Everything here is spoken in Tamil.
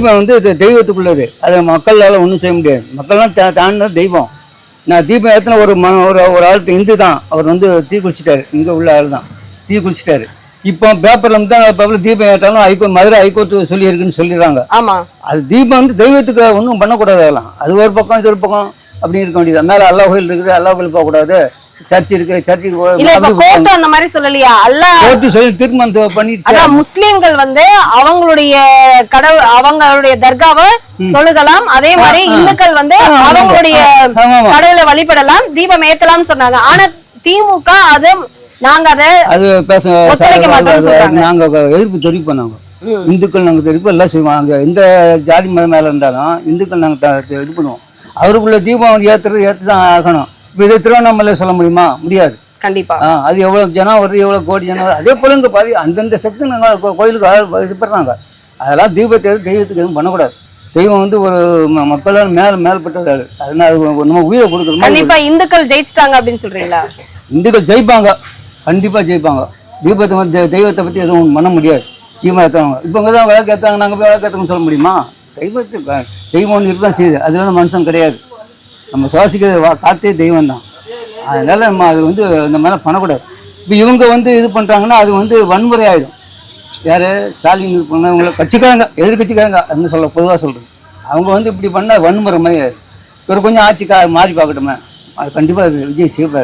தீபம் வந்து தெய்வத்துக்குள்ளது. அதை மக்களால் ஒன்றும் செய்ய முடியாது. மக்கள்லாம் தாண்டின தெய்வம். நான் தீபம் ஏற்றின ஒரு ஆள் இந்து தான். அவர் வந்து தீ குளிச்சிட்டாரு. இங்கே உள்ள ஆள் தான் தீ குளிச்சிட்டாரு. இப்போ பேப்பரில் தான் தீபம் ஏற்றாலும் மதுரை ஹைகோர்ட்டு சொல்லியிருக்குன்னு சொல்லிடுறாங்க. அது தீபம் வந்து தெய்வத்துக்கு ஒன்றும் பண்ணக்கூடாது. அதெல்லாம் அது ஒரு பக்கம் இது ஒரு பக்கம் அப்படி இருக்க வேண்டியது. மேலே அல்லா கோயில் இருக்குது, அல்லா கோயில் போகக்கூடாது. சர்ச் இருக்கு, சர்ச்சுக்கு அந்த மாதிரி சொல்லலையா? அல்லாஹ் சொல்லி திருமணம் பண்ணி முஸ்லிம்கள் வந்து அவங்களுடைய கடவுள் அவங்களுடைய தர்காவை தொழுகலாம். அதே மாதிரி இந்துக்கள் வந்து அவங்களுடைய கடவுளை வழிபடலாம், தீபம் ஏத்தலாம்னு சொன்னாங்க. ஆனா திமுக அது நாங்க அது பேச நாங்க எதிர்ப்பு தெரிவிப்போம். நாங்க இந்துக்கள் நாங்க தெரிவிப்போம், எல்லாம் செய்வோம். அங்க எந்த ஜாதி மதம் மேல இருந்தாலும் இந்துக்கள் நாங்க இது பண்ணுவோம். அவருக்குள்ள தீபம் ஏத்துதான் ஆகணும். இதை திருவண்ணாமலை சொல்ல முடியுமா? முடியாது. கண்டிப்பா. அது எவ்வளவு ஜனம் வருது, எவ்வளவு கோடி ஜனம். அதே போல இந்த பாதி அந்தந்த சக்தி நாங்க கோயிலுக்கு இது பண்றாங்க. அதெல்லாம் தெய்வத்துக்கு எதுவும் பண்ணக்கூடாது. தெய்வம் வந்து ஒரு மக்களால் மேல்பட்டது. அதனால நம்ம உயிரை கொடுக்கணும். கண்டிப்பா இந்துக்கள் ஜெயிச்சிட்டாங்க அப்படின்னு சொல்றீங்களா? இந்துக்கள் ஜெயிப்பாங்க, கண்டிப்பா ஜெயிப்பாங்க. தீபத்தை வந்து தெய்வத்தை பத்தி எதுவும் பண்ண முடியாது. தீபம் ஏற்றுவாங்க. இப்போ இங்கே தான் விளக்கு ஏற்றாங்க, நாங்கள் போய் விளக்கு ஏற்றணும்னு சொல்ல முடியுமா? தெய்வம் ஒன்று இருக்குதான் செய்யுது. அதுல மனுஷன் கிடையாது. நம்ம சுவாசிக்கிற காத்தே தெய்வம் தான். அதனால நம்ம அது வந்து இந்த மாதிரி பண்ணக்கூடாது. இப்போ இவங்க வந்து இது பண்ணுறாங்கன்னா அது வந்து வன்முறை ஆகிடும். யார் ஸ்டாலின் இது பண்ண இவங்களை கட்சிக்காரங்க, எதிர்கட்சிக்காரங்க அப்படின்னு பொதுவாக சொல்கிறது. அவங்க வந்து இப்படி பண்ணால் வன்முறை மாதிரி ஆயிடும். இவர் கொஞ்சம் ஆட்சி மாறி பார்க்கட்டுமே, அது கண்டிப்பாக விஜய் செய்வார்.